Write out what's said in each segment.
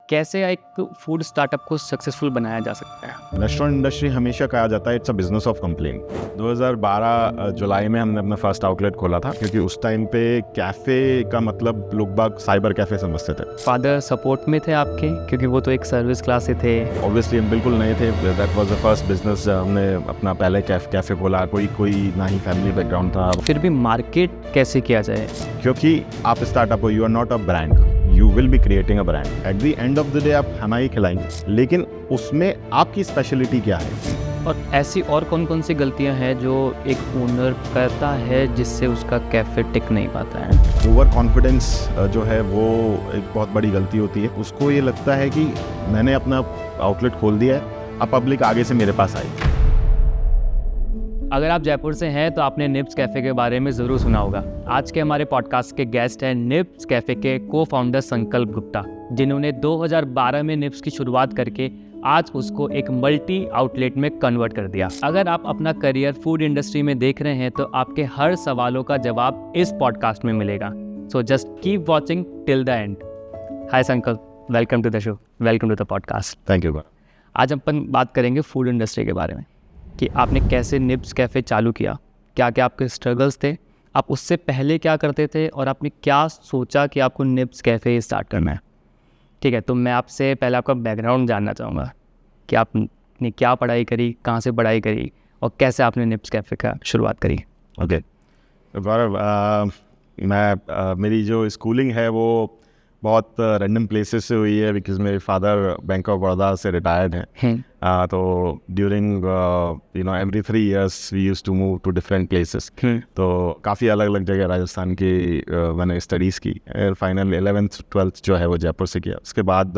कैसे एक food startup को सक्सेसफुल बनाया जा सकता है? रेस्टोरेंट इंडस्ट्री हमेशा कहा जाता है it's a business of complain. 2012 जुलाई में हमने अपना फर्स्ट आउटलेट खोला था, क्योंकि उस टाइम पे कैफ़े का मतलब लोग बाग साइबर कैफ़े समझते थे। फादर सपोर्ट में थे आपके, क्योंकि वो तो एक सर्विस क्लास से थे। ऑब्वियसली हम बिल्कुल नए थे, that was the first business. हमने अपना पहले कैफ़े खोला, कोई ना ही फैमिली बैकग्राउंड था। फिर भी मार्केट कैसे किया जाए? क्योंकि आप स्टार्टअप हो, you are not a brand, you will be creating a brand. At the end of the day आप खाना ही खिलाएंगे, लेकिन उसमें आपकी स्पेशलिटी क्या है? और ऐसी और कौन कौन सी गलतियां हैं जो एक ओनर करता है जिससे उसका कैफ़े टिक नहीं पाता है? ओवर कॉन्फिडेंस जो है वो एक बहुत बड़ी गलती होती है। उसको ये लगता है कि मैंने अपना आउटलेट खोल दिया है, अब पब्लिक आगे से मेरे पास आई। अगर आप जयपुर से हैं तो आपने निप्स कैफ़े के बारे में ज़रूर सुना होगा। आज के हमारे पॉडकास्ट के गेस्ट हैं निप्स कैफ़े के को फाउंडर संकल्प गुप्ता, जिन्होंने 2012 में निप्स की शुरुआत करके आज उसको एक मल्टी आउटलेट में कन्वर्ट कर दिया। अगर आप अपना करियर फूड इंडस्ट्री में देख रहे हैं तो आपके हर सवालों का जवाब इस पॉडकास्ट में मिलेगा। So just keep watching till the end. Hi Sankalp, welcome to the show, welcome to the podcast. Thank you. आज अपन बात करेंगे फूड इंडस्ट्री के बारे में, कि आपने कैसे निप्स कैफ़े चालू किया, क्या क्या आपके स्ट्रगल्स थे, आप उससे पहले क्या करते थे, और आपने क्या सोचा कि आपको निप्स कैफ़े स्टार्ट करना है। ठीक है, तो मैं आपसे पहले आपका बैकग्राउंड जानना चाहूँगा कि आपने क्या पढ़ाई करी, कहाँ से पढ़ाई करी, और कैसे आपने निप्स कैफ़े का शुरुआत करी। ओके गौरव, मेरी जो स्कूलिंग है वो बहुत रैंडम प्लेसेस से हुई है, बिकॉज मेरे फादर बैंक ऑफ बड़ौदा से रिटायर्ड हैं। तो during every 3 years we used to move to different places. तो काफ़ी अलग अलग जगह राजस्थान की मैंने स्टडीज़ की। फाइनल 11th 12th जो है वो जयपुर से किया। उसके बाद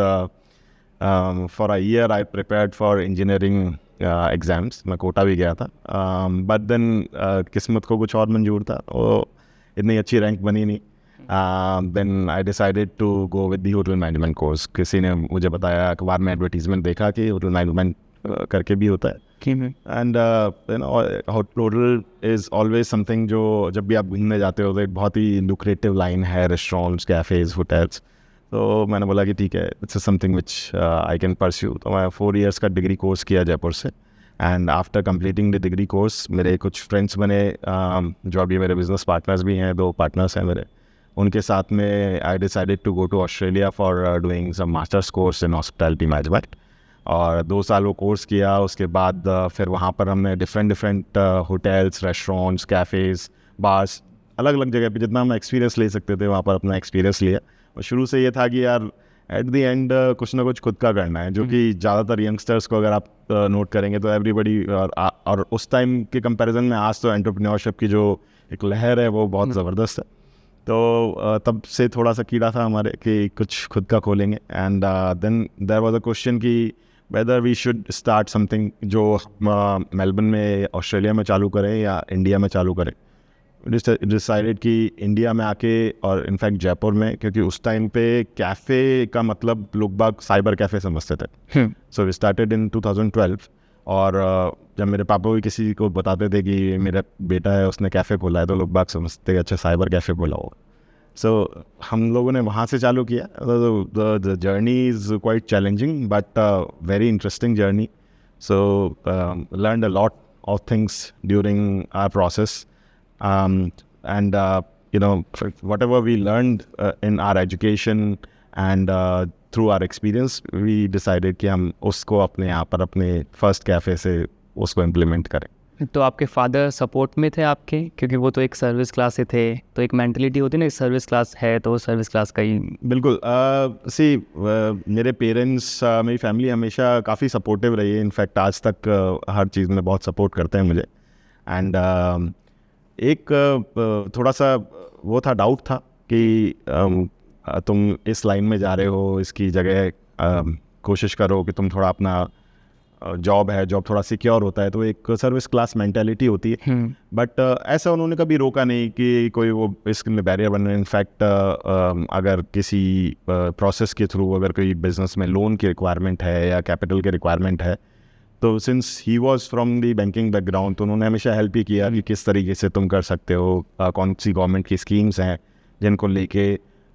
for a year I prepared for engineering exams. मैं कोटा भी गया था, बट देन किस्मत को कुछ और मंजूर था, वो इतनी अच्छी रैंक बनी नहीं। Then I decided to go with the hotel management course. किसी ने मुझे बताया, अखबार में एडवर्टीजमेंट देखा कि होटल मैनेजमेंट करके भी होता है। And hotel is always something जो जब भी आप घूमने जाते हो तो एक बहुत ही लुक्रेटिव लाइन है, रेस्टोरेंट्स, कैफ़ेज़, होटल्स। तो मैंने बोला कि ठीक है, it's something which I can pursue. तो मैं 4 years का डिग्री कोर्स किया जयपुर से। And after completing the degree course मेरे कुछ फ्रेंड्स बने, जो अभी मेरे बिजनेस पार्टनर्स भी हैं, 2 पार्टनर्स हैं मेरे। उनके साथ में I decided to go to Australia for doing some masters course in hospitality management. और 2 साल वो कोर्स किया। उसके बाद फिर वहाँ पर हमने different hotels, restaurants, cafes, bars, अलग अलग जगह पे जितना हम एक्सपीरियंस ले सकते थे वहाँ पर अपना एक्सपीरियंस लिया। और शुरू से ये था कि यार एट द एंड कुछ ना कुछ खुद का करना है, जो कि ज़्यादातर यंगस्टर्स को अगर आप नोट करेंगे तो एवरीबडी, और उस टाइम के कंपैरिजन में आज तो एंटरप्रेन्योरशिप की जो एक लहर है वो बहुत ज़बरदस्त है। तो तब से थोड़ा सा कीड़ा था हमारे कि कुछ खुद का खोलेंगे। And then there was a question कि whether we should start something जो मेलबर्न में, ऑस्ट्रेलिया में चालू करें या इंडिया में चालू करें। डिसाइडेड कि इंडिया में आके, और इनफैक्ट जयपुर में, क्योंकि उस टाइम पे कैफ़े का मतलब लोग बाग साइबर कैफ़े समझते थे। So we started in 2012। और जब मेरे पापा भी किसी को बताते थे कि मेरा बेटा है, उसने कैफ़े खोला है, तो लोग बाग समझते अच्छा साइबर कैफ़े खोला होगा। सो हम लोगों ने वहाँ से चालू किया। The journey is quite challenging but very interesting journey. So learned a lot of things during our process, and whatever we learned in our education and through our experience, we decided कि हम उसको अपने यहाँ पर अपने first cafe से उसको implement करें। तो आपके फादर सपोर्ट में थे आपके, क्योंकि वो तो एक सर्विस क्लास से थे, तो एक मेंटलिटी होती है ना, एक सर्विस क्लास है तो सर्विस क्लास का ही। बिल्कुल। मेरे पेरेंट्स, मेरी फैमिली हमेशा काफ़ी सपोर्टिव रही है। इनफैक्ट आज तक हर चीज़ में बहुत सपोर्ट करते हैं मुझे। एंड एक थोड़ा सा वो था, डाउट था कि तुम इस लाइन में जा रहे हो, इसकी जगह कोशिश करो कि तुम थोड़ा अपना जॉब थोड़ा सिक्योर होता है, तो एक सर्विस क्लास मेंटालिटी होती है। बट ऐसा उन्होंने कभी रोका नहीं कि कोई वो इसमें बैरियर बन रहे। इनफैक्ट अगर किसी प्रोसेस के थ्रू अगर कोई बिजनेस में लोन की रिक्वायरमेंट है या कैपिटल की रिक्वायरमेंट है, तो since he was from the banking background, तो उन्होंने हमेशा हेल्प ही किया कि किस तरीके से तुम कर सकते हो, कौन सी गवर्नमेंट की स्कीम्स हैं जिनको लेके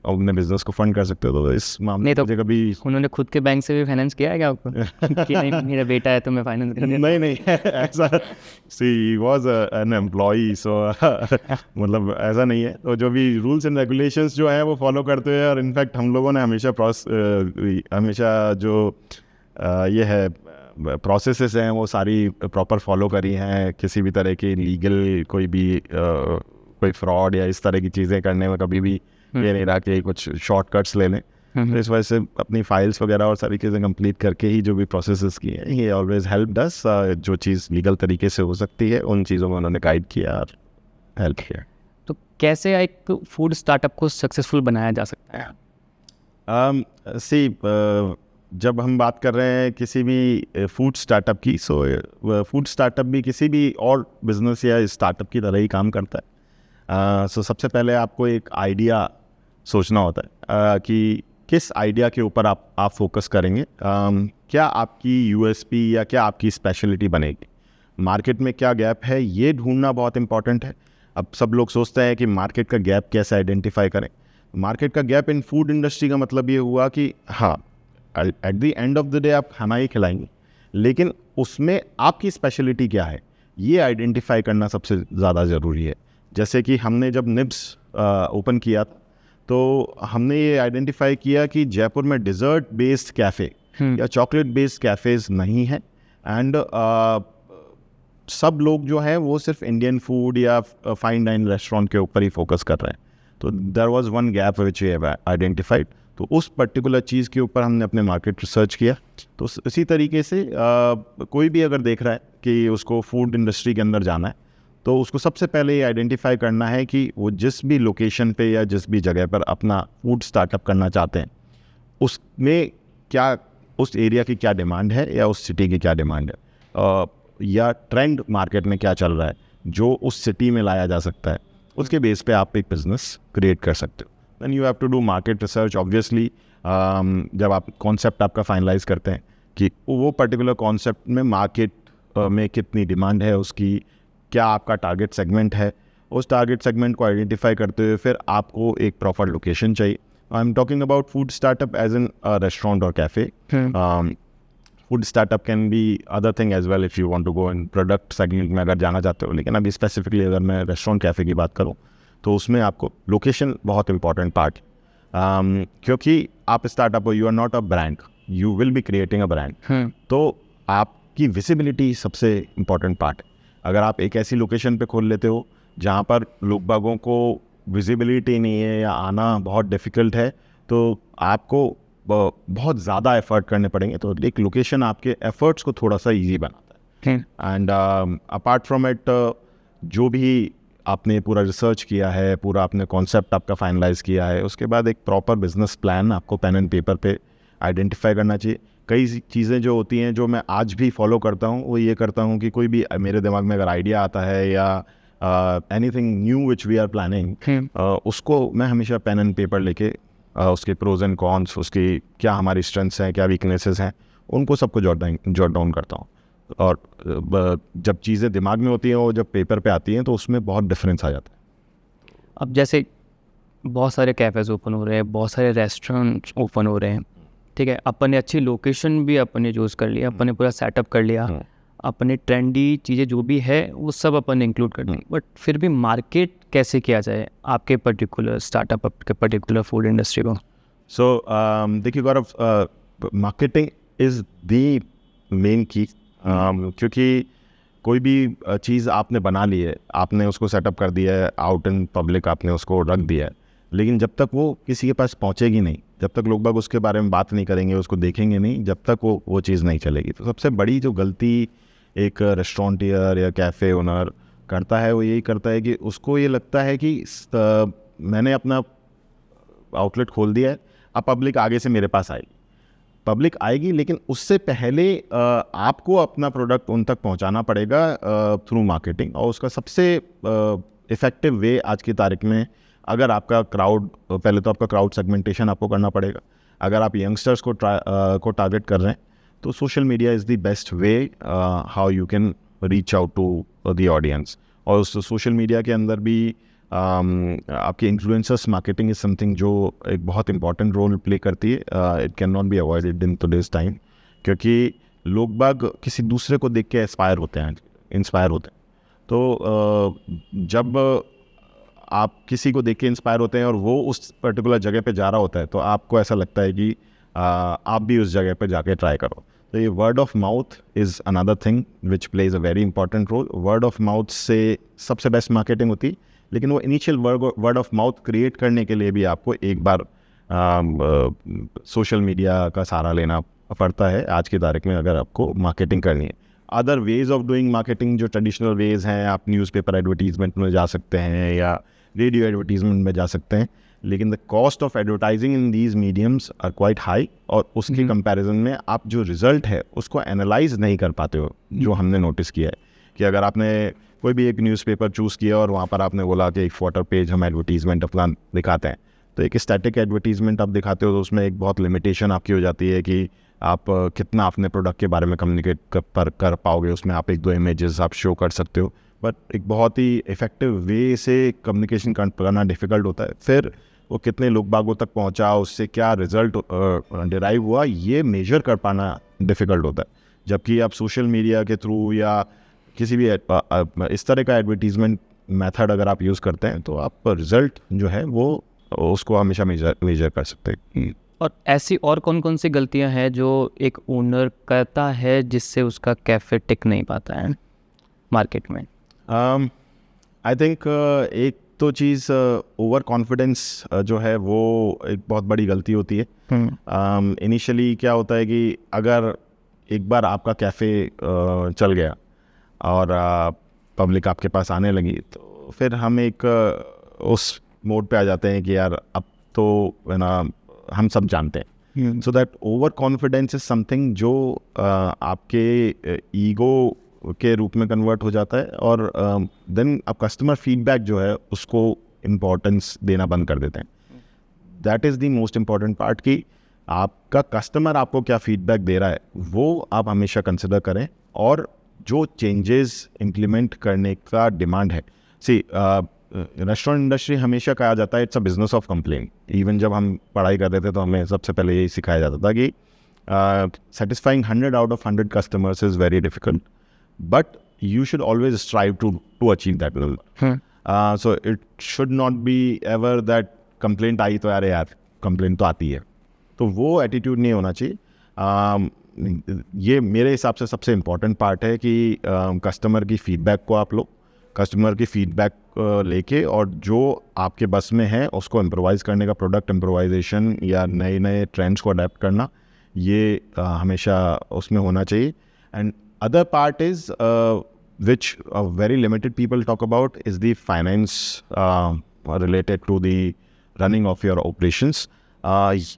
अपने बिजनेस को फंड कर सकते हो। तो इस मामले नहीं तो मुझे कभी उन्होंने खुद के बैंक से भी फाइनेंस किया है क्या आपको कि नहीं मेरा बेटा है तो मैं फाइनेंस कर देता नहीं ऐसा सी वॉज एन एम्प्लॉई, सो मतलब ऐसा नहीं है। तो जो भी रूल्स एंड रेगुलेशंस जो हैं वो फॉलो करते हुए, और इनफैक्ट हम लोगों ने हमेशा जो ये है प्रोसेसेस हैं वो सारी प्रॉपर फॉलो करी हैं। किसी भी तरह की लीगल कोई फ्रॉड या इस तरह की चीज़ें करने में कभी भी ये नहीं रहा कि कुछ शॉर्टकट्स ले लें। तो इस वजह से अपनी फाइल्स वगैरह और सारी चीज़ें कंप्लीट करके ही जो भी प्रोसेसेस किए हैं, ये ऑलवेज हेल्प अस। जो चीज़ लीगल तरीके से हो सकती है उन चीज़ों में उन्होंने गाइड किया और हेल्प किया। तो कैसे एक फूड स्टार्टअप को सक्सेसफुल बनाया जा सकता है? जब हम बात कर रहे हैं किसी भी फूड स्टार्टअप की, सो फूड स्टार्टअप भी किसी भी और बिजनेस या स्टार्टअप की तरह ही काम करता है। सबसे पहले आपको एक आइडिया सोचना होता है कि किस आइडिया के ऊपर आप फोकस करेंगे। क्या आपकी यूएसपी या क्या आपकी स्पेशलिटी बनेगी, मार्केट में क्या गैप है, ये ढूंढना बहुत इंपॉर्टेंट है। अब सब लोग सोचते हैं कि मार्केट का गैप कैसे आइडेंटिफाई करें। मार्केट का गैप इन फूड इंडस्ट्री का मतलब ये हुआ कि हाँ, eight the end of the day आप खाना ही खिलाएंगे, लेकिन उसमें आपकी स्पेशलिटी क्या है ये आइडेंटिफाई करना सबसे ज़्यादा ज़रूरी है। जैसे कि हमने जब निब्स ओपन किया था तो हमने ये आइडेंटिफाई किया कि जयपुर में डिज़र्ट बेस्ड कैफ़े या चॉकलेट बेस्ड कैफ़ेज़ नहीं है, एंड सब लोग जो है वो सिर्फ इंडियन फूड या फाइन डाइन रेस्टोरेंट के ऊपर ही फोकस कर रहे हैं। तो there was one gap which we have identified. तो उस पर्टिकुलर चीज़ के ऊपर हमने अपने मार्केट रिसर्च किया। तो इसी तरीके से कोई भी अगर देख रहा है कि उसको फूड इंडस्ट्री के अंदर जाना है, तो उसको सबसे पहले ये आइडेंटिफाई करना है कि वो जिस भी लोकेशन पे या जिस भी जगह पर अपना फूड स्टार्टअप करना चाहते हैं, उसमें क्या, उस एरिया की क्या डिमांड है या उस सिटी की क्या डिमांड है, या ट्रेंड मार्केट में क्या चल रहा है जो उस सिटी में लाया जा सकता है। उसके बेस पे आप एक बिज़नेस क्रिएट कर सकते हो। Then you have to do market research obviously. जब आप कॉन्सेप्ट आपका फाइनलाइज करते हैं कि वो पर्टिकुलर कॉन्सेप्ट में मार्केट में कितनी डिमांड है, उसकी क्या आपका टारगेट सेगमेंट है, उस टारगेट सेगमेंट को आइडेंटिफाई करते हुए फिर आपको एक प्रॉपर लोकेशन चाहिए। I am talking about food startup as in restaurant और cafe. Food startup can be other thing as well if you want to go in product segment में अगर जाना चाहते हो। लेकिन अभी स्पेसिफिकली अगर मैं रेस्टोरेंट कैफ़े की बात करूँ तो उसमें आपको लोकेशन बहुत इंपॉर्टेंट पार्ट है, क्योंकि आप स्टार्टअप हो, you are not a brand, you will be creating a brand. तो आपकी विजिबिलिटी सबसे इम्पॉर्टेंट पार्ट है। अगर आप एक ऐसी लोकेशन पे खोल लेते हो जहाँ पर लोग बागों को विजिबिलिटी नहीं है या आना बहुत डिफ़िकल्ट है, तो आपको बहुत ज़्यादा एफर्ट करने पड़ेंगे। तो एक लोकेशन आपके एफर्ट्स को थोड़ा सा ईजी बनाता है। एंड अपार्ट फ्रॉम इट, जो भी आपने पूरा रिसर्च किया है, पूरा आपने कॉन्सेप्ट आपका फाइनलाइज किया है, उसके बाद एक प्रॉपर बिजनेस प्लान आपको पेन एंड पेपर पे आइडेंटिफाई करना चाहिए। कई चीज़ें जो होती हैं जो मैं आज भी फॉलो करता हूँ, वो ये करता हूँ कि कोई भी मेरे दिमाग में अगर आइडिया आता है या anything new which we are planning, उसको मैं हमेशा पेन एंड पेपर लेके उसके प्रोज एंड कॉन्स, उसकी क्या हमारी स्ट्रेंथ्स हैं, क्या वीकनेसेस हैं, उनको सबको जॉट डाउन करता हूँ। और जब चीज़ें दिमाग में होती हैं और जब पेपर पे आती हैं तो उसमें बहुत डिफरेंस आ जाता है। अब जैसे बहुत सारे कैफ़ेज़ ओपन हो रहे हैं, बहुत सारे रेस्टोरेंट ओपन हो रहे हैं, ठीक है, अपन ने अच्छी लोकेशन भी अपन ने चूज़ कर लिया, अपन ने पूरा सेटअप कर लिया, अपन ने ट्रेंडी चीज़ें जो भी है वो सब अपन ने इंक्लूड कर दी, बट फिर भी मार्केट कैसे किया जाए आपके पर्टिकुलर स्टार्टअप के पर्टिकुलर फूड इंडस्ट्री को? सो देखिए गौरव, मार्केटिंग इज़ द मेन की, क्योंकि कोई भी चीज़ आपने बना ली है, आपने उसको सेटअप कर दिया है, आउट इन पब्लिक आपने उसको रख दिया है, लेकिन जब तक वो किसी के पास पहुंचेगी नहीं, जब तक लोग बाग उसके बारे में बात नहीं करेंगे, उसको देखेंगे नहीं, जब तक वो चीज़ नहीं चलेगी। तो सबसे बड़ी जो गलती एक रेस्टोरेंटियर या कैफ़े ओनर करता है वो यही करता है कि उसको ये लगता है कि मैंने अपना आउटलेट खोल दिया है, अब पब्लिक आगे से मेरे पास आएगी। पब्लिक आएगी, लेकिन उससे पहले आपको अपना प्रोडक्ट उन तक पहुंचाना पड़ेगा थ्रू मार्केटिंग। और उसका सबसे इफ़ेक्टिव वे आज की तारीख में, अगर आपका क्राउड, पहले तो आपका क्राउड सेगमेंटेशन आपको करना पड़ेगा। अगर आप यंगस्टर्स को टारगेट कर रहे हैं तो social media is the best way how you can reach out to the audience. और उस सोशल मीडिया के अंदर भी आपकी इन्फ्लुएंसर्स मार्केटिंग इज़ समथिंग जो एक बहुत इंपॉर्टेंट रोल प्ले करती है. It can not be avoided in today's time, क्योंकि लोग बाग किसी दूसरे को देख के इंस्पायर होते हैं. तो जब आप किसी को देख के इंस्पायर होते हैं और वो उस पर्टिकुलर जगह पे जा रहा होता है, तो आपको ऐसा लगता है कि आप भी उस जगह पे जाके ट्राई करो. तो ये word of mouth is another thing which plays a very important role. Word of mouth से सबसे बेस्ट मार्केटिंग होती है, लेकिन वो initial word of mouth create करने के लिए भी आपको एक बार सोशल मीडिया का सहारा लेना पड़ता है आज की तारीख में, अगर आपको मार्केटिंग करनी है. Other ways of doing marketing जो ट्रेडिशनल वेज हैं, आप न्यूज़पेपर एडवर्टीजमेंट में जा सकते हैं या रेडियो एडवर्टीजमेंट में जा सकते हैं, लेकिन the cost of advertising in these mediums are quite high, और उसके कंपैरिजन में आप जो रिजल्ट है उसको एनालाइज नहीं कर पाते हो. जो हमने नोटिस किया है कि अगर आपने कोई भी एक न्यूज़पेपर चूज़ किया और वहाँ पर आपने बोला कि एक फोटो पेज हम एडवर्टीजमेंट अपना दिखाते हैं, तो एक स्टैटिक एडवर्टीजमेंट आप दिखाते हो तो उसमें एक बहुत लिमिटेशन आपकी हो जाती है कि आप कितना अपने प्रोडक्ट के बारे में कम्युनिकेट कर पाओगे. उसमें आप एक दो इमेजेस आप शो कर सकते हो, बट एक बहुत ही इफ़ेक्टिव वे से कम्युनिकेशन करना डिफ़िकल्ट होता है. फिर वो कितने लोग बागों तक पहुंचा, उससे क्या रिज़ल्ट डिराइव हुआ, ये मेजर कर पाना डिफ़िकल्ट होता है. जबकि आप सोशल मीडिया के थ्रू या किसी भी इस तरह का एडवर्टीज़मेंट मेथड अगर आप यूज़ करते हैं, तो आप रिज़ल्ट जो है वो उसको हमेशा मेजर कर सकते हैं. और ऐसी और कौन कौन सी गलतियां हैं जो एक ओनर करता है जिससे उसका कैफ़े टिक नहीं पाता है मार्केट में? आई थिंक एक तो चीज़ ओवर कॉन्फिडेंस जो है वो एक बहुत बड़ी गलती होती है. इनिशियली क्या होता है कि अगर एक बार आपका कैफ़े चल गया और पब्लिक आपके पास आने लगी, तो फिर हम एक उस मोड पे आ जाते हैं कि यार अब तो है ना हम सब जानते हैं. So that over confidence is something जो आपके ईगो के रूप में कन्वर्ट हो जाता है, और देन आप कस्टमर फीडबैक जो है उसको इम्पोर्टेंस देना बंद कर देते हैं. That is the most important part कि आपका कस्टमर आपको क्या फीडबैक दे रहा है वो आप हमेशा कंसिडर करें, और जो चेंजेस इम्प्लीमेंट करने का डिमांड है. सी रेस्टोरेंट इंडस्ट्री हमेशा कहा जाता है it's a business of complain. Even जब हम पढ़ाई कर रहे थे तो हमें सबसे पहले यही सिखाया जाता था कि satisfying 100 out of 100 customers is very difficult, but you should always strive to achieve that number. So it should not be ever that complaint आई तो यार complaint तो आती है, तो वो attitude नहीं होना चाहिए. ये मेरे हिसाब से सबसे इम्पॉर्टेंट पार्ट है कि कस्टमर की फीडबैक को आप लो, कस्टमर की फीडबैक लेके और जो आपके बस में है उसको इम्प्रोवाइज़ करने का, प्रोडक्ट इम्प्रोवाइजेशन या नए नए ट्रेंड्स को अडेप्ट करना, ये हमेशा उसमें होना चाहिए. And other part is which very limited people talk about is the finance related to the running of your operations.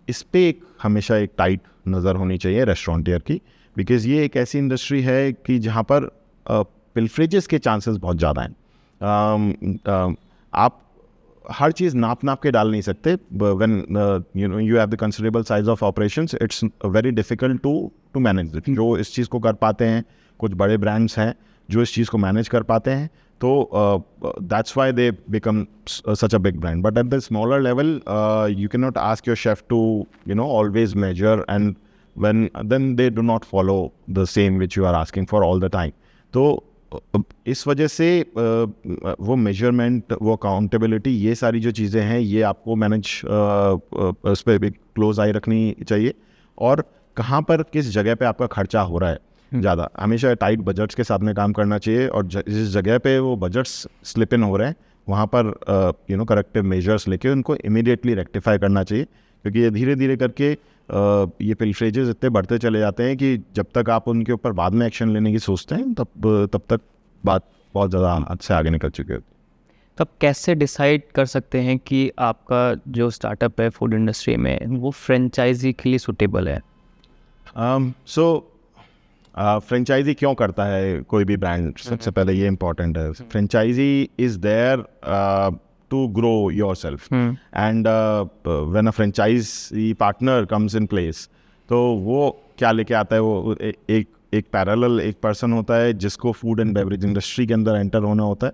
इस पे एक हमेशा एक टाइट नज़र होनी चाहिए रेस्टोरेंटियर की, बिकॉज ये एक ऐसी इंडस्ट्री है कि जहाँ पर पिल्फरेजेस के चांसेस बहुत ज़्यादा हैं. आप हर चीज़ नाप के डाल नहीं सकते. When you have the considerable size of operations, it's very difficult to manage it. जो इस चीज़ को कर पाते हैं, कुछ बड़े ब्रांड्स हैं जो इस चीज़ को मैनेज कर पाते हैं, तो that's why they become such a big brand. But at the smaller level, you cannot ask your chef to always measure, and then they do not follow the same which you are asking for all the time. तो इस वजह से वो measurement, वो accountability, ये सारी जो चीज़ें हैं ये आपको मैनेज उस पर भी क्लोज आई रखनी चाहिए. और कहाँ पर किस जगह पे आपका खर्चा हो रहा है ज़्यादा, हमेशा टाइट बजट्स के साथ में काम करना चाहिए. और जिस जगह पे वो बजट्स स्लिप इन हो रहे हैं वहाँ पर करेक्टिव मेजर्स लेके उनको इमीडिएटली रेक्टिफाई करना चाहिए, क्योंकि ये धीरे धीरे करके ये पिल्फरेजेस इतने बढ़ते चले जाते हैं कि जब तक आप उनके ऊपर बाद में एक्शन लेने की सोचते हैं तब तक बात बहुत ज़्यादा हद से आगे निकल चुकी होती है. तब कैसे डिसाइड कर सकते हैं कि आपका जो स्टार्टअप है फूड इंडस्ट्री में वो फ्रेंचाइजी के लिए सूटेबल है? फ्रेंचाइजी क्यों करता है कोई भी ब्रांड, सबसे पहले ये इम्पोर्टेंट है. Franchisee is there to grow yourself. And when a franchisee partner comes in place, तो वो क्या लेके आता है, वो एक पैरेलल एक पर्सन होता है जिसको फूड एंड बेवरेज इंडस्ट्री के अंदर एंटर होना होता है,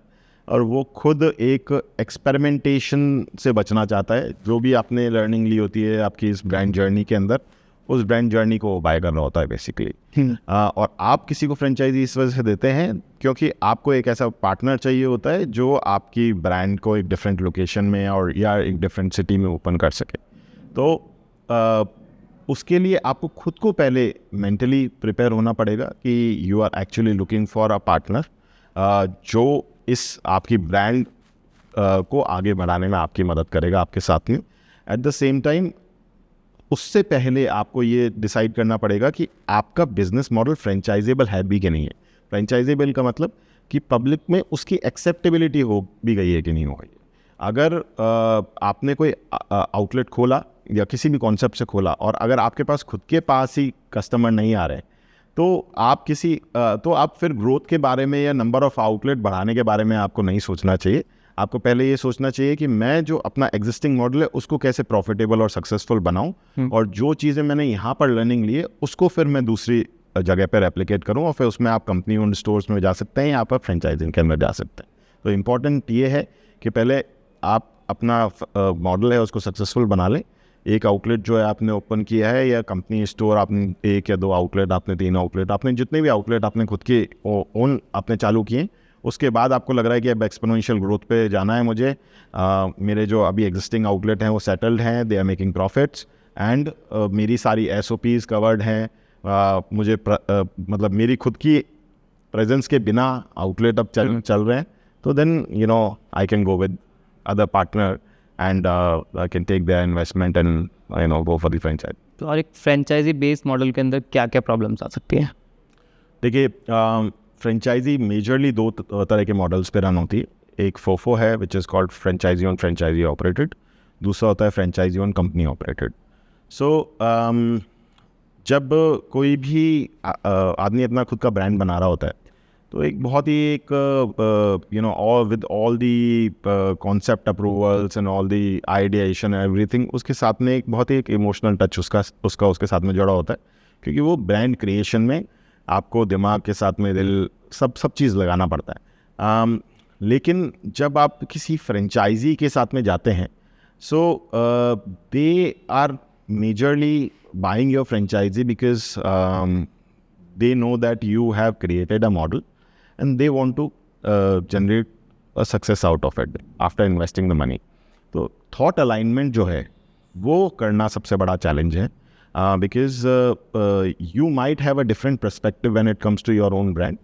और वो खुद एक एक्सपेरिमेंटेशन से बचना चाहता है। जो भी आपने लर्निंग ली होती है आपकी इस ब्रांड जर्नी के अंदर, उस ब्रांड जर्नी को बाय कर रहा होता है बेसिकली। और आप किसी को फ्रेंचाइजी इस वजह से देते हैं क्योंकि आपको एक ऐसा पार्टनर चाहिए होता है जो आपकी ब्रांड को एक डिफरेंट लोकेशन में और या एक डिफरेंट सिटी में ओपन कर सके। तो उसके लिए आपको खुद को पहले मेंटली प्रिपेयर होना पड़ेगा कि you are actually looking for a partner जो इस आपकी ब्रांड को आगे बढ़ाने में आपकी मदद करेगा आपके साथ में। एट द सेम टाइम उससे पहले आपको ये डिसाइड करना पड़ेगा कि आपका बिजनेस मॉडल फ्रेंचाइजेबल है भी कि नहीं है। फ्रेंचाइजेबल का मतलब कि पब्लिक में उसकी एक्सेप्टेबिलिटी हो भी गई है कि नहीं हो गई है। अगर आपने कोई आउटलेट खोला या किसी भी कॉन्सेप्ट से खोला और अगर आपके पास खुद के पास ही कस्टमर नहीं आ रहे तो आप फिर ग्रोथ के बारे में या नंबर ऑफ आउटलेट बढ़ाने के बारे में आपको नहीं सोचना चाहिए। आपको पहले ये सोचना चाहिए कि मैं जो अपना एग्जिस्टिंग मॉडल है उसको कैसे प्रॉफिटेबल और सक्सेसफुल बनाऊं और जो चीज़ें मैंने यहाँ पर लर्निंग ली है उसको फिर मैं दूसरी जगह पर रेप्लिकेट करूं और फिर उसमें आप कंपनी ओन्ड स्टोर्स में जा सकते हैं या आप फ्रेंचाइजिंग के अंदर जा सकते हैं। तो इम्पॉर्टेंट ये है कि पहले आप अपना मॉडल है उसको सक्सेसफुल बना लें। एक आउटलेट जो है आपने ओपन किया है या कंपनी स्टोर आपने 1 या 2 आउटलेट, आपने 3 आउटलेट, आपने जितने भी आउटलेट आपने खुद के ओन आपने चालू किए, उसके बाद आपको लग रहा है कि अब एक्सपोनेंशियल ग्रोथ पे जाना है मुझे। मेरे जो अभी एग्जिस्टिंग आउटलेट हैं वो सेटल्ड हैं, they are making profits and मेरी सारी SOPs कवर्ड हैं। मुझे मतलब मेरी खुद की प्रेजेंस के बिना आउटलेट अब चल रहे हैं। तो then I can go with other partner and I can take their investment and go for the franchise. तो और एक फ्रेंचाइजी बेस्ड मॉडल के अंदर क्या क्या प्रॉब्लम्स आ सकती हैं? देखिए फ्रेंचाइजी मेजरली 2 तरह के मॉडल्स पे रन होती है। एक फोफो है which is called franchisee owned franchisee operated, दूसरा होता है franchisee on company operated. So जब कोई भी आदमी अपना खुद का ब्रांड बना रहा होता है तो एक बहुत ही एक all with all the concept approvals and all the ideation everything, उसके साथ में एक बहुत ही एक इमोशनल टच उसके साथ में जुड़ा होता है क्योंकि वो ब्रांड क्रिएशन में आपको दिमाग के साथ में दिल सब चीज़ लगाना पड़ता है। लेकिन जब आप किसी फ्रेंचाइजी के साथ में जाते हैं so they are majorly buying your franchisee because they know that you have created a model and they want to generate a success out of it after investing the money. तो thought alignment जो है वो करना सबसे बड़ा challenge है because you might have a different perspective when it comes to your own brand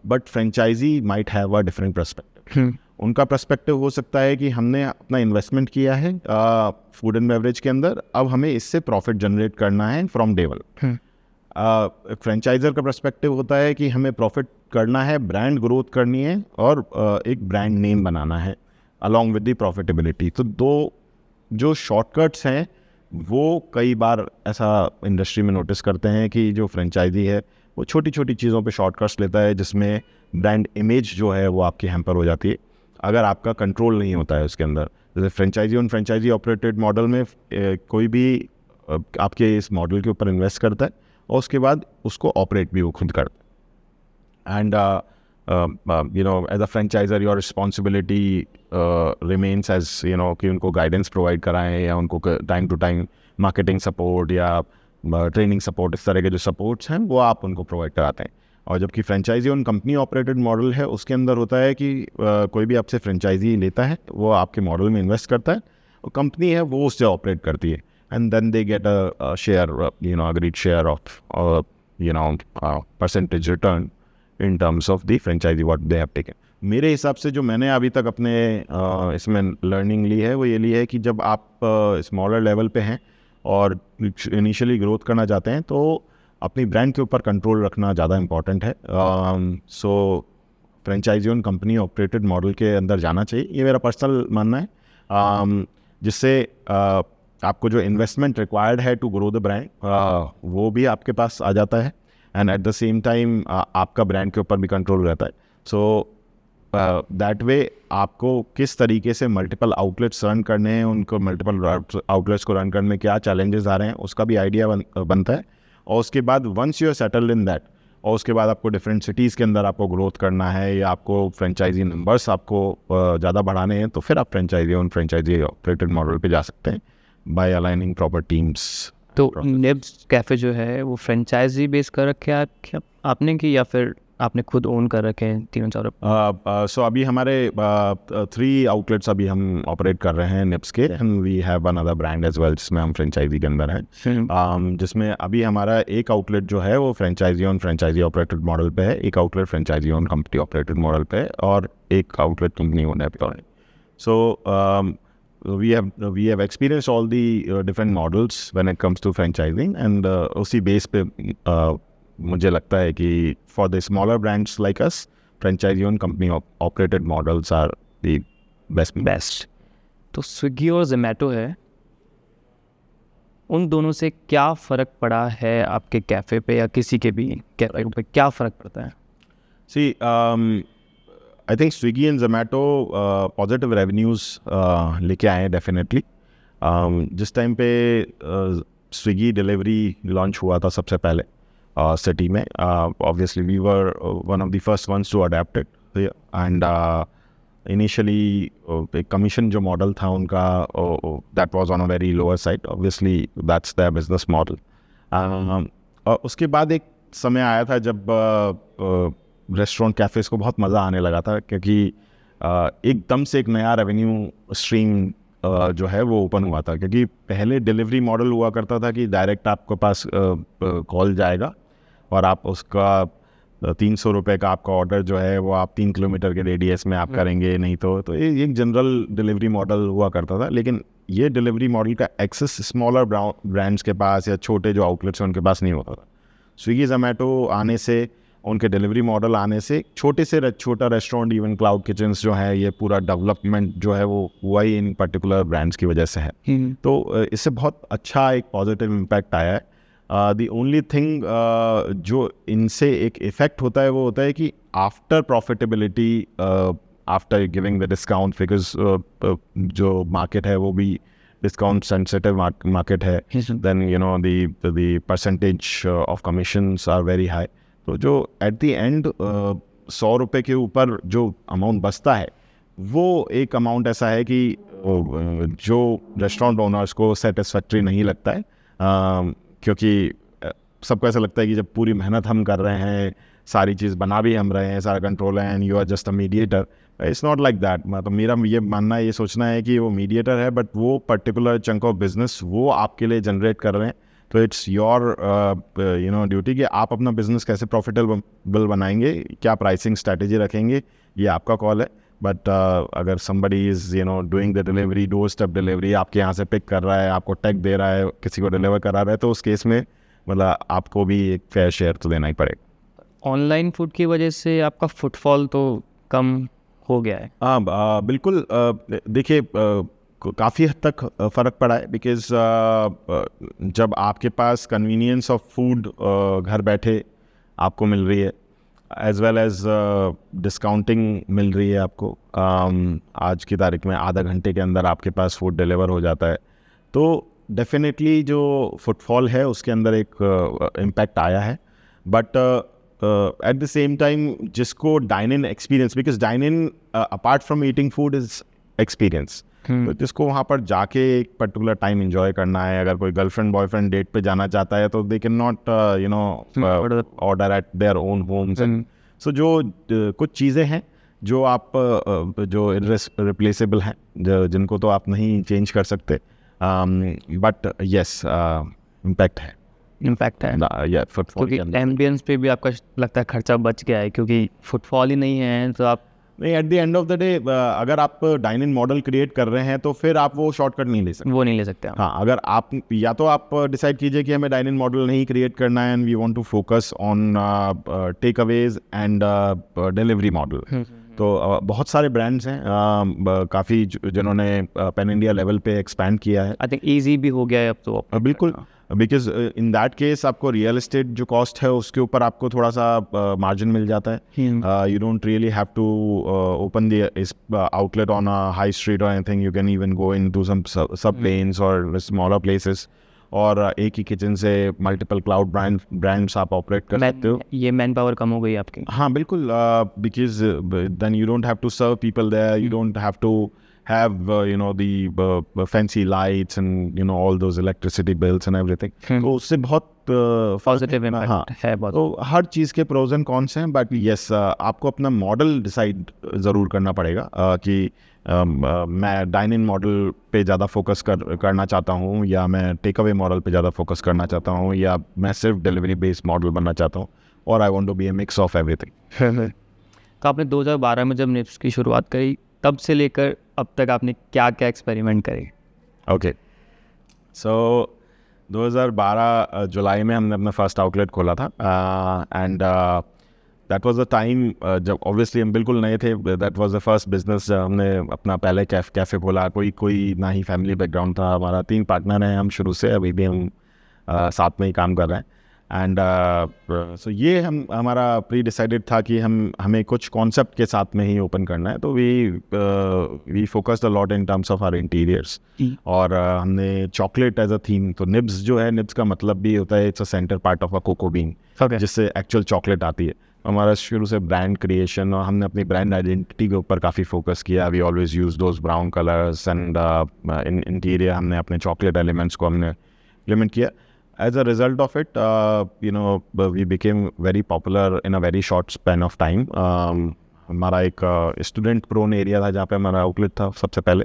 but franchisee might have a different perspective. उनका perspective हो सकता है कि हमने अपना इन्वेस्टमेंट किया है फूड एंड बेवरेज के अंदर, अब हमें इससे प्रॉफिट जनरेट करना है फ्रॉम डे वन। फ्रेंचाइजर का पर्सपेक्टिव होता है कि हमें प्रॉफिट करना है, ब्रांड ग्रोथ करनी है और एक ब्रांड नेम बनाना है अलॉन्ग विद द प्रॉफिटेबिलिटी। तो 2 जो शॉर्टकट्स हैं वो कई बार ऐसा इंडस्ट्री में नोटिस करते हैं कि जो फ्रेंचाइजी है वो छोटी छोटी चीज़ों पे शॉर्टकट्स लेता है जिसमें ब्रांड इमेज जो है वो आपकी हैम्पर हो जाती है अगर आपका कंट्रोल नहीं होता है उसके अंदर। जैसे franchisee owned franchisee operated model में कोई भी आपके इस मॉडल के ऊपर इन्वेस्ट करता है और उसके बाद उसको ऑपरेट भी वो खुद करता है। And as a franchisor your responsibility remains as कि उनको गाइडेंस प्रोवाइड कराएं या उनको time to time marketing support या ट्रेनिंग सपोर्ट, इस तरह के जो सपोर्ट्स हैं वो आप उनको प्रोवाइड कराते हैं। और जबकि franchisee on company operated model है उसके अंदर होता है कि कोई भी आपसे फ्रेंचाइजी लेता है वो आपके मॉडल में इन्वेस्ट करता है और कंपनी है वो उससे ऑपरेट करती है and then they get a share, agreed share of, percentage return in terms of the franchisee what they have taken. मेरे हिसाब से जो मैंने अभी तक अपने इसमें लर्निंग ली है वो ये ली है कि जब आप स्मॉलर लेवल पे हैं और इनिशियली ग्रोथ करना चाहते हैं तो अपनी ब्रांड के ऊपर कंट्रोल रखना ज़्यादा इम्पॉर्टेंट है। So franchisee on company operated model के अंदर जाना चाहिए, ये मेरा पर्सनल मानना है, जिससे आपको जो इन्वेस्टमेंट रिक्वायर्ड है टू ग्रो द ब्रांड वो भी आपके पास आ जाता है and eight the same time आपका ब्रांड के ऊपर भी कंट्रोल रहता है। सो दैट वे आपको किस तरीके से मल्टीपल आउटलेट्स रन करने हैं, उनको मल्टीपल आउटलेट्स को रन करने में क्या चैलेंजेस आ रहे हैं उसका भी आइडिया बनता है। और उसके बाद once you are settled in that और उसके बाद आपको डिफरेंट सिटीज़ के अंदर आपको ग्रोथ करना है या आपको फ्रेंचाइजी नंबर्स आपको ज़्यादा बढ़ाने हैं, तो फिर आप फ्रेंचाइजी ऑपरेटेड मॉडल पे जा सकते हैं बाय अलाइनिंग प्रॉपर टीम्स। तो निब्स कैफ़े जो है वो फ्रेंचाइजी बेस कर रखे हैं क्या आपने कि या फिर आपने खुद ओन कर रखे हैं तीनों चारों? सो अभी हमारे 3 आउटलेट्स अभी हम ऑपरेट कर रहे हैं निप्स के, and we have another brand as well जिसमें हम फ्रेंचाइजी के अंदर हैं, जिसमें अभी हमारा एक आउटलेट जो है वो फ्रेंचाइजी ऑपरेटेड मॉडल पे है, एक outlet franchisee on company operated model पे है, और एक आउटलेट कंपनी ओन है। So we have experienced all the different models when it comes to franchising, and उसी बेस पे मुझे लगता है कि for the smaller brands like us, franchisee owned company operated models are the best. तो Swiggy और जोमेटो है, उन दोनों से क्या फ़र्क पड़ा है आपके कैफ़े पे या किसी के भी कैफ़े पे, क्या फ़र्क पड़ता है? See, I think Swiggy and Zomato positive revenues लेके आए हैं डेफिनेटली। जिस टाइम पे स्विगी डिलीवरी लॉन्च हुआ था सबसे पहले सिटी में, obviously we were one of the first ones to adapt it, and initially एक कमीशन जो मॉडल था उनका that was on a very lower side, obviously that's their business model. और उसके बाद एक समय आया था जब रेस्टोरेंट कैफ़ेज़ को बहुत मज़ा आने लगा था, क्योंकि एकदम से एक नया रेवेन्यू स्ट्रीम जो है वो ओपन हुआ था। क्योंकि पहले डिलीवरी मॉडल हुआ करता था कि डायरेक्ट आपके पास कॉल जाएगा और आप उसका 300 रुपये का आपका ऑर्डर जो है वो आप 3 किलोमीटर के रेडियस में आप करेंगे, नहीं तो ये एक जनरल डिलीवरी मॉडल हुआ करता था। लेकिन ये डिलीवरी मॉडल का एक्सेस स्मॉलर ब्रांड्स के पास या छोटे जो आउटलेट्स हैं उनके पास नहीं होता था। स्विगी जोमेटो आने से, उनके डिलीवरी मॉडल आने से छोटे से छोटा रेस्टोरेंट, इवन क्लाउड किचन्स जो है, ये पूरा डेवलपमेंट जो है वो हुआ ही इन पर्टिकुलर ब्रांड्स की वजह से है। तो इससे बहुत अच्छा एक पॉजिटिव इम्पैक्ट आया है। द ओनली थिंग जो इनसे एक इफ़ेक्ट होता है वो होता है कि after profitability, after giving the discount, because जो मार्केट है वो भी डिस्काउंट सेंसिटिव मार्केट है, then you know the percentage of commissions are very high. तो जो एट द एंड 100 रुपये के ऊपर जो अमाउंट बचता है वो एक अमाउंट ऐसा है कि जो रेस्टोरेंट ओनर्स को सेटिस्फैक्ट्री नहीं लगता है, क्योंकि सबको ऐसा लगता है कि जब पूरी मेहनत हम कर रहे हैं, सारी चीज़ बना भी हम रहे हैं, सारा कंट्रोल है, and you are just a mediator. It's not like that. मतलब मेरा ये मानना है, ये सोचना है कि वो मीडिएटर है, बट वो पर्टिकुलर चंक ऑफ बिजनेस वो आपके लिए जनरेट कर रहे हैं। तो it's your you know duty कि आप अपना बिजनेस कैसे प्रॉफिटेबल बनाएंगे, क्या प्राइसिंग स्ट्रैटेजी रखेंगे, ये आपका कॉल है। बट अगर somebody is you know doing the delivery, door step delivery, आपके यहाँ से पिक कर रहा है, आपको टैग दे रहा है, किसी को डिलीवर करा रहा है, तो उस केस में मतलब आपको भी एक फेयर शेयर तो देना ही पड़ेगा। ऑनलाइन फूड की वजह से आपका फुटफॉल तो कम हो गया है? हाँ, बिल्कुल। देखिए, काफ़ी हद तक फ़र्क पड़ा है, बिकॉज़ जब आपके पास कन्वीनियंस ऑफ फूड घर बैठे आपको मिल रही है, एज़ वेल एज़ डिस्काउंटिंग मिल रही है आपको, आज की तारीख में आधा घंटे के अंदर आपके पास फूड डिलीवर हो जाता है, तो डेफिनेटली जो फुटफॉल है उसके अंदर एक इम्पैक्ट आया है। But at the same time जिसको dine in experience, because dine in apart from eating food is experience, तो जिसको वहाँ पर जाके एक पर्टिकुलर टाइम एंजॉय करना है, अगर कोई गर्लफ्रेंड बॉयफ्रेंड डेट पे जाना चाहता है तो they can not you know order at their own homes. So जो कुछ चीज़ें हैं जो आप जो रिप्लेसेबल हैं, जिनको तो आप नहीं चेंज कर सकते, बट यस इम्पैक्ट है। क्योंकि एम्बियंस पे भी आपका लगता है खर्चा बच गया है, क्योंकि फुटफॉल ही नहीं है तो आप नहीं, eight the end of the day अगर आप डाइन इन मॉडल क्रिएट कर रहे हैं तो फिर आप वो शॉर्टकट नहीं ले सकते, वो नहीं ले सकते। हाँ, अगर आप या तो आप डिसाइड कीजिए कि हमें डाइन इन मॉडल नहीं क्रिएट करना है, and we want to focus on take away and delivery model. तो बहुत सारे ब्रांड्स हैं काफ़ी जिन्होंने पैन इंडिया लेवल पे एक्सपैंड किया है। आई थिंक ईजी भी हो गया है अब तो। बिल्कुल, बिकॉज इन दैट केस आपको रियल एस्टेट जो कॉस्ट है उसके ऊपर आपको थोड़ा सा मार्जिन मिल जाता है। You don't really have to open the outlet on a high street और anything, you can even go into some sub lanes और स्मॉलर प्लेसेस। और एक ही किचन से मल्टीपल क्लाउड ब्रांड्स आप ऑपरेट कर सकते हो। ये मैन पावर कम हो गई आपकी? हाँ बिल्कुल, because then you don't have to serve people there, you don't have to have the fancy lights and all those electricity bills and everything. तो उससे बहुत पॉजिटिव इम्पैक्ट है बहुत। तो हर चीज़ के प्रोज एंड कॉन्स हैं, बट यस आपको अपना मॉडल डिसाइड ज़रूर करना पड़ेगा कि मैं डाइन इन मॉडल पे ज़्यादा फोकस करना चाहता हूँ, या मैं टेक अवे मॉडल पे ज़्यादा फोकस करना चाहता हूँ, या मैं सिर्फ डिलीवरी बेस्ड मॉडल बनना चाहता हूँ, और I want to be a mix of everything. तो आपने 2012 में जब निप्स की शुरुआत करी, तब से लेकर अब तक आपने क्या क्या एक्सपेरिमेंट करे? ओके, सो 2012 जुलाई में हमने अपना फर्स्ट आउटलेट खोला था, and that was the time जब ऑब्वियसली हम बिल्कुल नए थे। That was the first business, हमने अपना पहले कैफ़े खोला। कोई ना ही फैमिली बैकग्राउंड था हमारा, 3 पार्टनर हैं हम शुरू से, अभी भी हम साथ में ही काम कर रहे हैं। एंड सो ये हमारा प्री डिसाइडेड था कि हमें कुछ कॉन्सेप्ट के साथ में ही ओपन करना है, तो we focused a lot in terms of our interiors. और हमने चॉकलेट एज अ थीम, तो निब्स जो है, निब्स का मतलब भी होता है it's a centre part of a cocoa bean, जिससे एक्चुअल चॉकलेट आती है। हमारा शुरू से ब्रांड क्रिएशन, और हमने अपनी ब्रांड आइडेंटिटी के ऊपर काफ़ी फोकस किया। We always use those brown colours and in interior हमने अपने चॉकलेट एलिमेंट्स को हमने इम्प्लीमेंट किया। As a result of it, we became very popular in a very short span of time. हमारा एक स्टूडेंट प्रोन एरिया था जहाँ पे हमारा आउटलेट था सबसे पहले।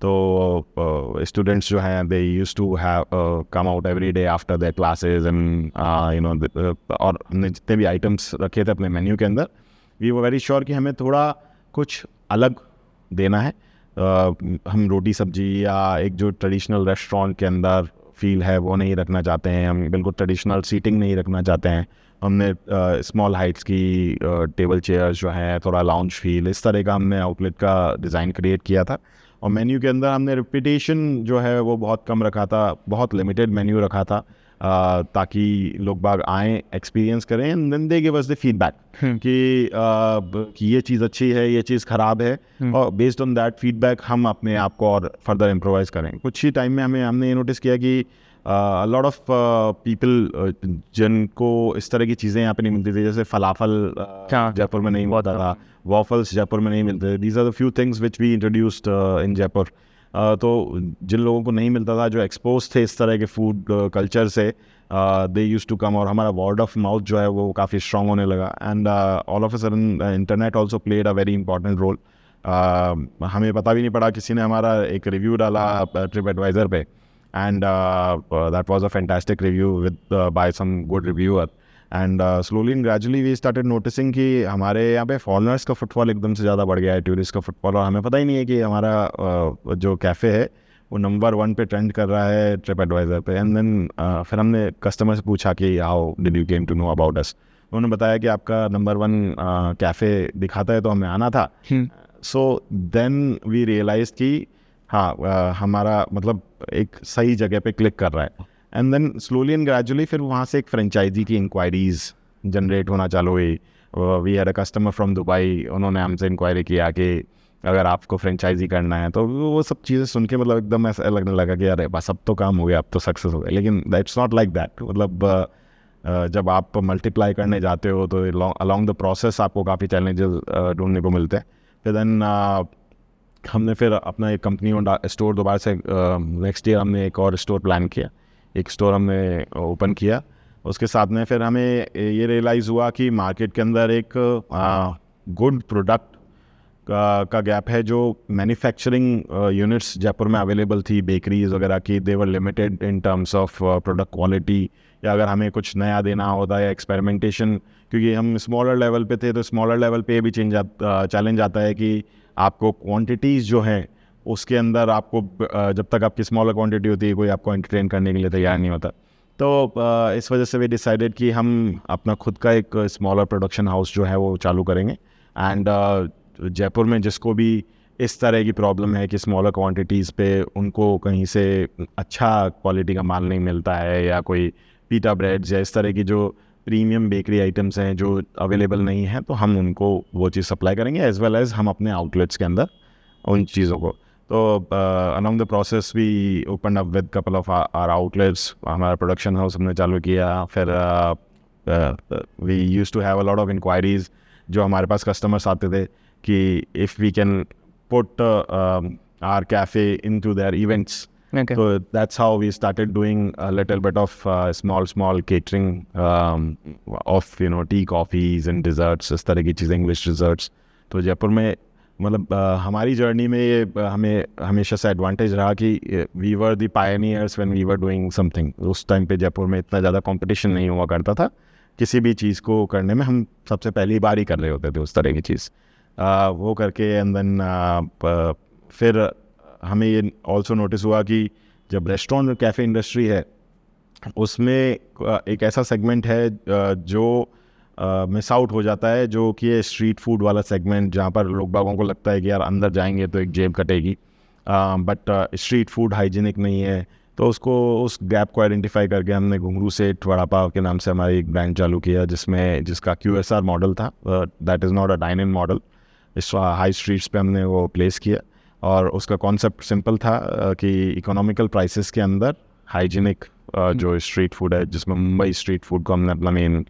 तो स्टूडेंट्स जो हैं, they used to have come out every day after their classes and और हमने जितने भी आइटम्स रखे थे अपने मेन्यू के अंदर, we were very sure कि हमें थोड़ा कुछ अलग देना है। हम रोटी सब्जी या एक जो ट्रेडिशनल रेस्टोरेंट के अंदर फील है वो नहीं रखना चाहते हैं, हम बिल्कुल ट्रेडिशनल सीटिंग नहीं रखना चाहते हैं। हमने स्मॉल हाइट्स की टेबल चेयर्स जो हैं, थोड़ा लाउंज फील, इस तरह का हमने आउटलेट का डिज़ाइन क्रिएट किया था। और मेन्यू के अंदर हमने रिपीटेशन जो है वो बहुत कम रखा था, बहुत लिमिटेड मेन्यू रखा था, ताकि लोग बाग आएँ, एक्सपीरियंस करें, and then they give us the feedback कि ये चीज़ अच्छी है, ये चीज़ ख़राब है, और बेस्ड ऑन दैट फीडबैक हम अपने आप को और फर्दर इम्प्रोवाइज करें। कुछ ही टाइम में हमने ये नोटिस किया कि लॉट ऑफ पीपल जिनको इस तरह की चीज़ें यहाँ पे नहीं मिलती थी, जैसे फलाफल जयपुर में नहीं मिलता था, वॉफल्स जयपुर में नहीं मिलते थे। These are the few things which we introduced in Jaipur. तो जिन लोगों को नहीं मिलता था, जो एक्सपोज थे इस तरह के फूड कल्चर से, दे यूज्ड टू कम, और हमारा वर्ड ऑफ माउथ जो है वो काफ़ी स्ट्रॉन्ग होने लगा। And all of a sudden internet also played a very important role. हमें पता भी नहीं पड़ा, किसी ने हमारा एक रिव्यू डाला ट्रिप एडवाइज़र पे, and that was a fantastic review with by some good reviewer. And slowly and gradually we started noticing कि हमारे यहाँ पे फॉरेनर्स का फुटफॉल एकदम से ज़्यादा बढ़ गया है, टूरिस्ट का फुटफॉल, और हमें पता ही नहीं है कि हमारा जो कैफ़े है वो नंबर 1 पे ट्रेंड कर रहा है ट्रिप एडवाइज़र पे। एंड देन फिर हमने कस्टमर से पूछा कि how did you came to know about us. उन्होंने बताया कि आपका नंबर 1 कैफ़े दिखाता है, तो हमें आना था। सो देन वी रियलाइज कि हाँ, हमारा मतलब एक सही जगह पे क्लिक कर रहा है। And then slowly and gradually फिर वहाँ से एक फ्रेंचाइजी की इंक्वायरीज़ जनरेट होना चालू हुई। We had a customer from Dubai, उन्होंने हमसे इंक्वायरी किया कि अगर आपको फ्रेंचाइजी करना है, तो वो सब चीज़ें सुन के मतलब एकदम ऐसा लगने लगा कि अरे बस अब तो काम हो गया, अब तो सक्सेस हो गया। लेकिन दैट्स नॉट लाइक दैट। मतलब जब आप मल्टीप्लाई करने जाते हो तो अलॉन्ग द प्रोसेस आपको काफ़ी चैलेंजेस ढूंढने को मिलते हैं। फिर देन हमने फिर अपना एक कंपनी और स्टोर दोबारा से नेक्स्ट ईयर हमने एक और स्टोर प्लान किया, एक स्टोर हमने ओपन किया। उसके साथ में फिर हमें ये रियलाइज़ हुआ कि मार्केट के अंदर एक गुड प्रोडक्ट का गैप है। जो मैन्युफैक्चरिंग यूनिट्स जयपुर में अवेलेबल थी, बेकरीज वगैरह की, they were limited in terms of product quality, या अगर हमें कुछ नया देना होता है, एक्सपेरिमेंटेशन, क्योंकि हम स्मॉलर लेवल पे थे, तो स्मॉलर लेवल पे भी चैलेंज आता है कि आपको क्वांटिटीज़ जो हैं उसके अंदर आपको जब तक आपकी स्मॉलर क्वांटिटी होती है, कोई आपको एंटरटेन करने के लिए तैयार नहीं होता। तो इस वजह से वी डिसाइडेड कि हम अपना खुद का एक स्मॉलर प्रोडक्शन हाउस जो है वो चालू करेंगे। एंड जयपुर में जिसको भी इस तरह की प्रॉब्लम है कि स्मॉलर क्वांटिटीज़ पे उनको कहीं से अच्छा क्वालिटी का माल नहीं मिलता है, या कोई पीटा ब्रेड्स या इस तरह की जो प्रीमियम बेकरी आइटम्स हैं जो अवेलेबल नहीं हैं, तो हम उनको वो चीज़ सप्लाई करेंगे, एज़ वेल एज़ हम अपने आउटलेट्स के अंदर उन चीज़ों को। तो along the process we opened up with couple of our outlets, हमारा प्रोडक्शन हाउस हमने चालू किया. फिर we used to have a lot of inquiries जो हमारे पास कस्टमर्स आते थे कि if we can put our cafe into their events. Okay. So that's how we started doing a little bit of small catering of tea, coffees and desserts, इस तरह की चीज़ें, English desserts. तो जयपुर में मतलब हमारी जर्नी में ये हमें हमेशा से एडवांटेज रहा कि we were the pioneers when we were doing something. उस टाइम पे जयपुर में इतना ज़्यादा कंपटीशन नहीं हुआ करता था. किसी भी चीज़ को करने में हम सबसे पहली बार ही कर रहे होते थे उस तरह की चीज़. वो करके एंड देन फिर हमें ये ऑल्सो नोटिस हुआ कि जब रेस्टोरेंट और कैफ़े इंडस्ट्री है उसमें एक ऐसा सेगमेंट है जो मिस आउट हो जाता है, जो कि है स्ट्रीट फूड वाला सेगमेंट, जहाँ पर लोग बागों को लगता है कि यार अंदर जाएंगे तो एक जेब कटेगी, बट स्ट्रीट फूड हाइजीनिक नहीं है. तो उस गैप को आइडेंटिफाई करके हमने घुंगरू सेठ वड़ा पाव के नाम से हमारी एक ब्रांड चालू किया जिसका QSR मॉडल था. That is not a dine in model. इस हाई स्ट्रीट्स पे हमने वो प्लेस किया और उसका कॉन्सेप्ट सिंपल था कि इकोनॉमिकल प्राइसेस के अंदर हाइजीनिक जो स्ट्रीट फूड है, जिसमें मुंबई स्ट्रीट फूड को हमने अपना मेन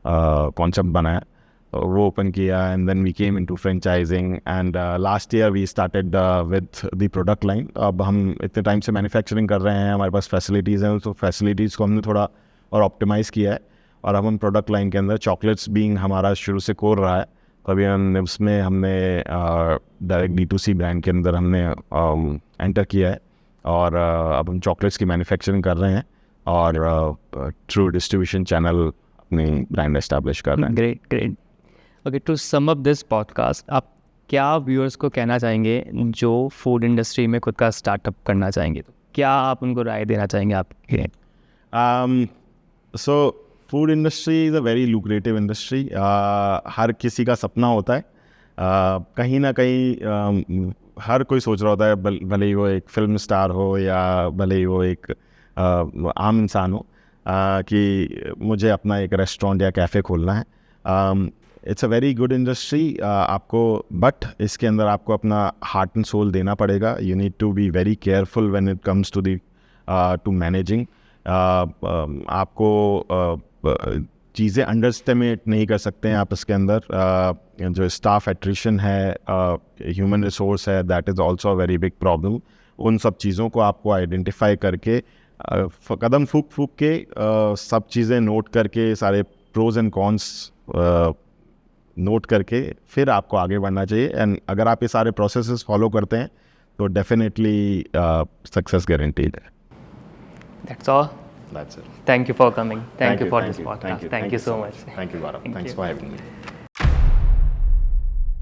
कॉन्सेप्ट बनाया, वो ओपन किया. And then we came into franchising and last year we started with the product line. अब हम इतने टाइम से मैन्युफैक्चरिंग कर रहे हैं, हमारे पास फैसिलिटीज़ हैं, तो फैसिलिटीज़ को हमने थोड़ा और ऑप्टिमाइज़ किया है. और अब हम प्रोडक्ट लाइन के अंदर चॉकलेट्स बीइंग हमारा शुरू से कोर रहा है, तो अभी उसमें हमने डायरेक्ट D2C ब्रांड के अंदर हमने एंटर किया है और अब हम चॉकलेट्स की मैन्युफैक्चरिंग कर रहे हैं और थ्रू डिस्ट्रीब्यूशन चैनल अपनी ब्रांड एस्टैब्लिश कर रहे हैं. Great. Okay, to sum up this podcast, आप क्या व्यूअर्स को कहना चाहेंगे जो फूड इंडस्ट्री में खुद का स्टार्टअप करना चाहेंगे? तो क्या आप उनको राय देना चाहेंगे आपके? So food industry is a very lucrative industry. हर किसी का सपना होता है, कहीं ना कहीं हर कोई सोच रहा होता है, भले ही वो एक फिल्म स्टार हो या भले ही वो एक आम इंसान हो, कि मुझे अपना एक रेस्टोरेंट या कैफ़े खोलना है. It's a very good industry आपको, बट इसके अंदर आपको अपना हार्ट एंड सोल देना पड़ेगा. You need to be very careful when it comes to managing. आपको चीज़ें अंडरस्टिमेट नहीं कर सकते हैं आप इसके अंदर. जो स्टाफ एट्रिशन है, ह्यूमन रिसोर्स है, that is also a very big problem. उन सब चीज़ों को आपको आइडेंटिफाई करके कदम फूक के सब चीज़ें नोट करके, सारे प्रोज एंड कॉन्स नोट करके फिर आपको आगे बढ़ना चाहिए. एंड अगर आप ये सारे प्रोसेसेस फॉलो करते हैं तो डेफिनेटली सक्सेस गारंटीड है. That's all. That's it. Thank you for coming. Thank you for thank this you, podcast. Thank you so much. Thank you, Gaurav. Thanks for having me.